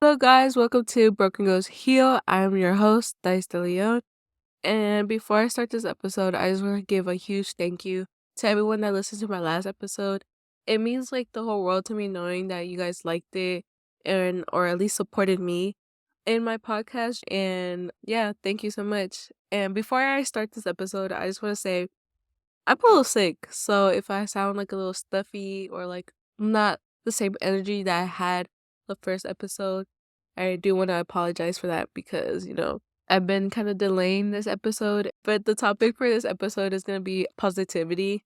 Hello, guys. Welcome to Broken Goes Heal. I'm your host, Dice de Leon. And before I start this episode, I just want to give a huge thank you to everyone that listened to my last episode. It means like the whole world to me knowing that you guys liked it and or at least supported me in my podcast. And yeah, thank you so much. And before I start this episode, I just want to say I'm a little sick. So if I sound like a little stuffy or like not the same energy that I had the first episode, I do want to apologize for that because, I've been kind of delaying this episode. But the topic for this episode is going to be positivity.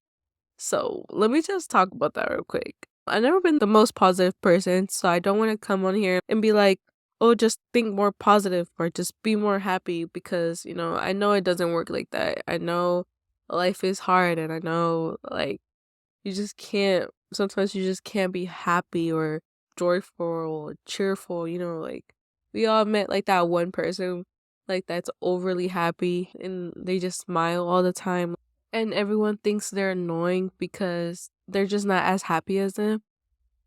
So let me just talk about that real quick. I've never been the most positive person, so I don't want to come on here and be like, oh, just think more positive or just be more happy because, I know it doesn't work like that. I know life is hard and I know like sometimes you just can't be happy or joyful or cheerful, like we all met like that one person like that's overly happy and they just smile all the time and everyone thinks they're annoying because they're just not as happy as them.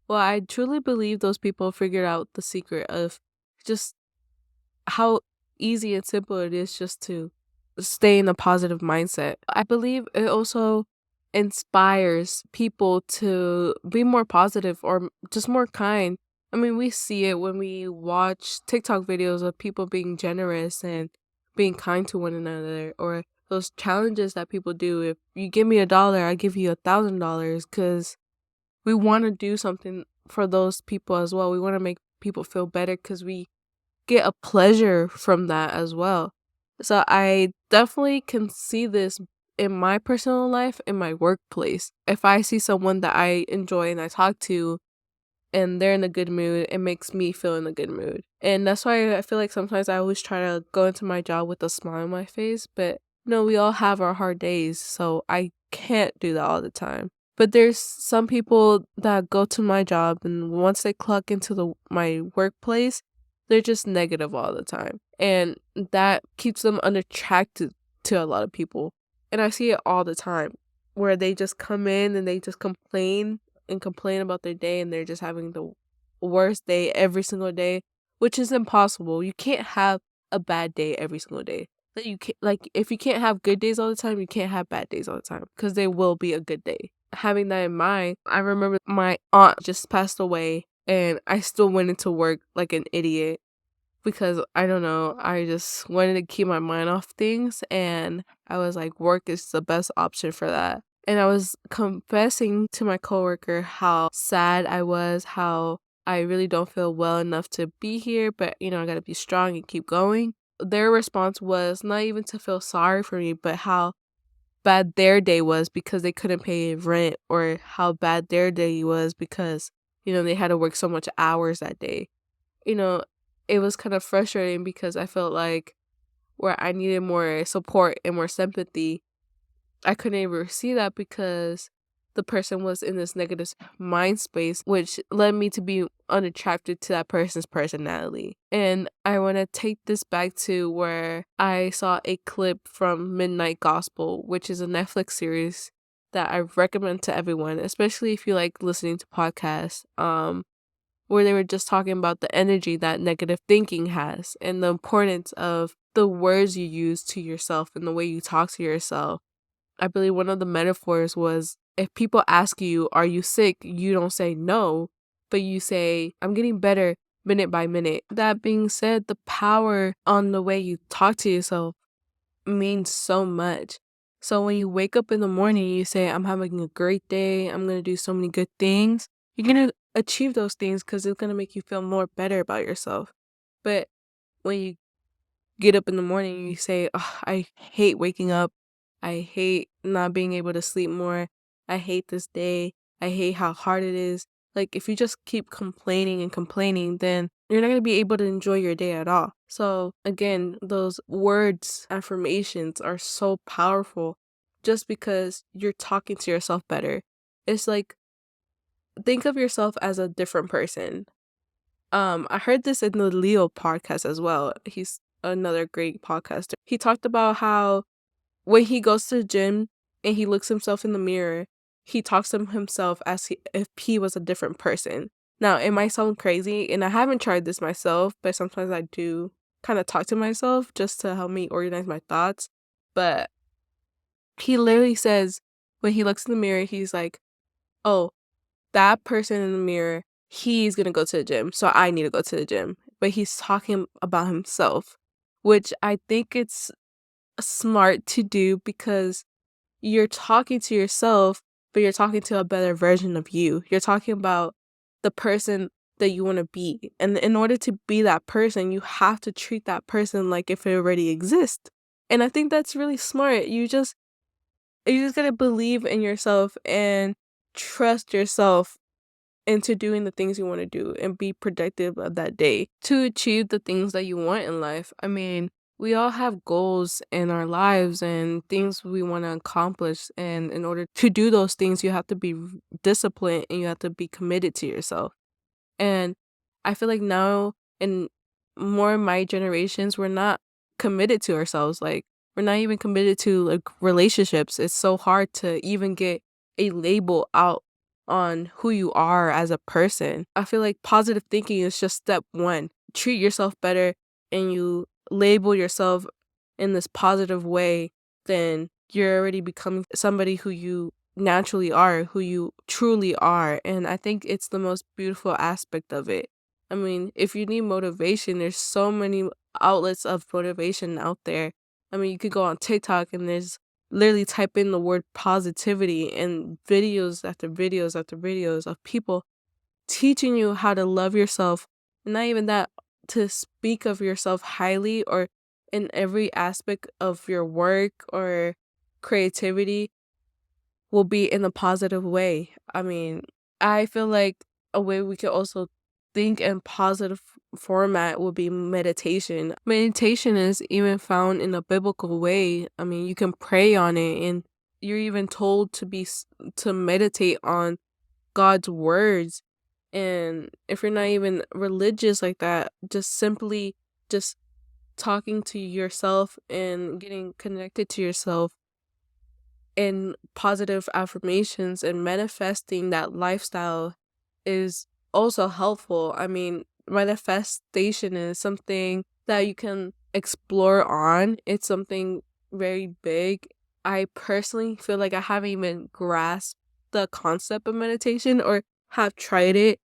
Well, I truly believe those people figured out the secret of just how easy and simple it is just to stay in a positive mindset. I believe it also inspires people to be more positive or just more kind. I mean, we see it when we watch TikTok videos of people being generous and being kind to one another, or those challenges that people do. If you give me $1, I give you $1,000, because we want to do something for those people as well. We want to make people feel better because we get a pleasure from that as well. So I definitely can see this in my personal life, in my workplace. If I see someone that I enjoy and I talk to and they're in a good mood, it makes me feel in a good mood. And that's why I feel like sometimes I always try to go into my job with a smile on my face. But we all have our hard days, so I can't do that all the time. But there's some people that go to my job and once they clock into my workplace, they're just negative all the time. And that keeps them unattracted to a lot of people. And I see it all the time where they just come in and they just complain and complain about their day and they're just having the worst day every single day, which is impossible. You can't have a bad day every single day. That you can't, like, if you can't have good days all the time, you can't have bad days all the time because there will be a good day. Having that in mind, I remember my aunt just passed away and I still went into work like an idiot because I don't know, I just wanted to keep my mind off things and I was like, work is the best option for that. And I was confessing to my coworker how sad I was, how I really don't feel well enough to be here, but I gotta be strong and keep going. Their response was not even to feel sorry for me, but how bad their day was because they couldn't pay rent, or how bad their day was because, they had to work so much hours that day. You know, it was kind of frustrating because I felt like where I needed more support and more sympathy, I couldn't even see that because the person was in this negative mind space, which led me to be unattracted to that person's personality. And I want to take this back to where I saw a clip from Midnight Gospel, which is a Netflix series that I recommend to everyone, especially if you like listening to podcasts. Where they were just talking about the energy that negative thinking has and the importance of the words you use to yourself and the way you talk to yourself. I believe one of the metaphors was, if people ask you, are you sick? You don't say no, but you say, I'm getting better minute by minute. That being said, the power on the way you talk to yourself means so much. So when you wake up in the morning, you say, I'm having a great day. I'm going to do so many good things. You're going to achieve those things because it's going to make you feel more better about yourself. But when you get up in the morning and you say, oh, I hate waking up. I hate not being able to sleep more. I hate this day. I hate how hard it is. Like, if you just keep complaining and complaining, then you're not going to be able to enjoy your day at all. So, again, those words, affirmations are so powerful just because you're talking to yourself better. It's like, think of yourself as a different person. I heard this in the Leo podcast as well. He's another great podcaster. He talked about how when he goes to the gym and he looks himself in the mirror, he talks to himself as if he was a different person Now, it might sound crazy, and I haven't tried this myself, but sometimes I do kind of talk to myself just to help me organize my thoughts. But he literally says when he looks in the mirror, he's like, "Oh, that person in the mirror, he's gonna go to the gym, so I need to go to the gym." But he's talking about himself, which I think it's smart to do because you're talking to yourself, but you're talking to a better version of you. You're talking about the person that you want to be. And in order to be that person, you have to treat that person like if it already exists. And I think that's really smart. You just gotta believe in yourself and trust yourself into doing the things you want to do and be productive of that day to achieve the things that you want in life. I mean, we all have goals in our lives and things we want to accomplish. And in order to do those things, you have to be disciplined and you have to be committed to yourself. And I feel like now in more of my generations, we're not committed to ourselves. Like we're not even committed to like relationships. It's so hard to even get a label out on who you are as a person. I feel like positive thinking is just step one. Treat yourself better and you label yourself in this positive way, then you're already becoming somebody who you naturally are, who you truly are. And I think it's the most beautiful aspect of it. I mean, if you need motivation, there's so many outlets of motivation out there. I mean, you could go on TikTok and there's literally type in the word positivity and videos after videos after videos of people teaching you how to love yourself. And not even that, to speak of yourself highly or in every aspect of your work or creativity will be in a positive way. I mean, I feel like a way we could also think in positive format would be meditation. Meditation is even found in a biblical way. I mean, you can pray on it and you're even told to meditate on God's words. And if you're not even religious like that, just simply just talking to yourself and getting connected to yourself and positive affirmations and manifesting that lifestyle is also helpful. I mean, manifestation is something that you can explore on. It's something very big. I personally feel like I haven't even grasped the concept of meditation or have tried it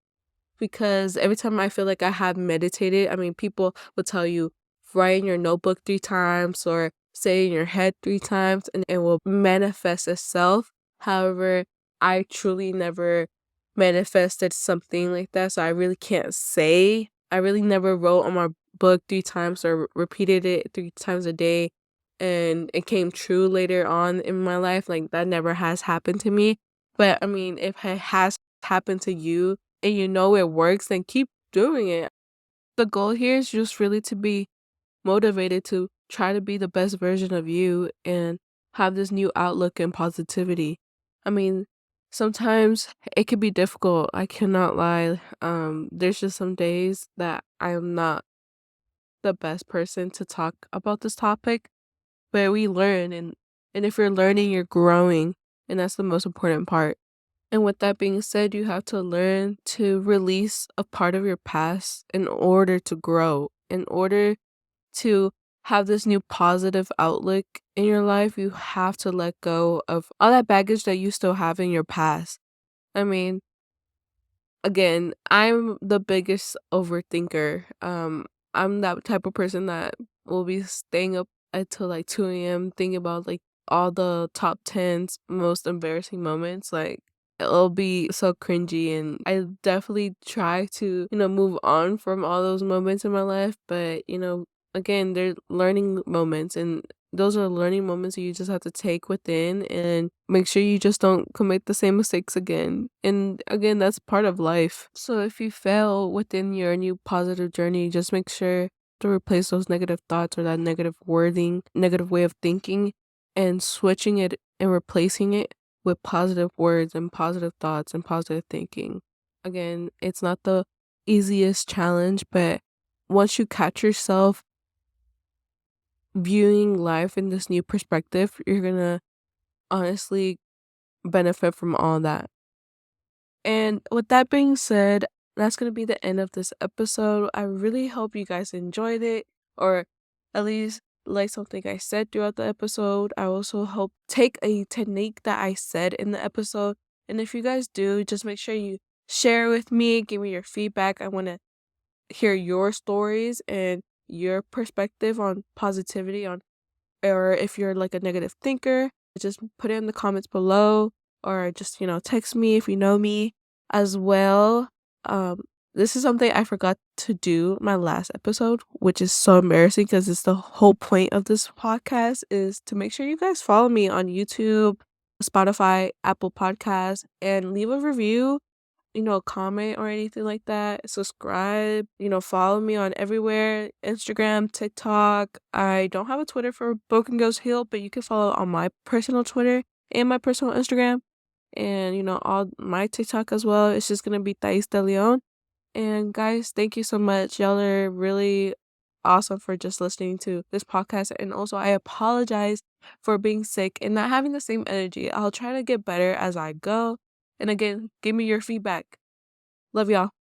because every time I feel like I have meditated, I mean, people will tell you write in your notebook 3 times or say in your head 3 times and it will manifest itself. However, I truly never manifested something like that, so I really can't say. I really never wrote on my book 3 times or repeated it 3 times a day and it came true later on in my life. Like, that never has happened to me. But I mean, if it has happened to you, and you know it works, then keep doing it. The goal here is just really to be motivated to try to be the best version of you and have this new outlook and positivity. I mean, sometimes it could be difficult. I cannot lie. There's just some days that I am not the best person to talk about this topic, but we learn and if you're learning, you're growing, and that's the most important part. And with that being said, you have to learn to release a part of your past in order to grow. In order to have this new positive outlook in your life, you have to let go of all that baggage that you still have in your past. I mean, again, I'm the biggest overthinker. I'm that type of person that will be staying up until like 2 a.m. thinking about like all the top tens most embarrassing moments. Like it'll be so cringy and I definitely try to, move on from all those moments in my life. But, again, they're learning moments and those are learning moments you just have to take within and make sure you just don't commit the same mistakes again. And again, that's part of life. So if you fail within your new positive journey, just make sure to replace those negative thoughts or that negative wording, negative way of thinking, and switching it and replacing it with positive words and positive thoughts and positive thinking. Again, it's not the easiest challenge, but once you catch yourself viewing life in this new perspective, you're gonna honestly benefit from all that. And with that being said, that's going to be the end of this episode. I really hope you guys enjoyed it, or at least like something I said throughout the episode. I also hope take a technique that I said in the episode. And if you guys do, just make sure you share with me, give me your feedback. I want to hear your stories and your perspective on positivity, on, or if you're like a negative thinker, just put it in the comments below, or just, text me if you know me as well. This is something I forgot to do my last episode, which is so embarrassing because it's the whole point of this podcast is to make sure you guys follow me on YouTube, Spotify, Apple Podcasts, and leave a review, comment or anything like that. Subscribe, follow me on everywhere, Instagram, TikTok. I don't have a Twitter for Broken Girls Heal, but you can follow on my personal Twitter and my personal Instagram, and, all my TikTok as well. It's just going to be Thais De Leon. And guys, thank you so much. Y'all are really awesome for just listening to this podcast. And also, I apologize for being sick and not having the same energy. I'll try to get better as I go. And again, give me your feedback. Love y'all.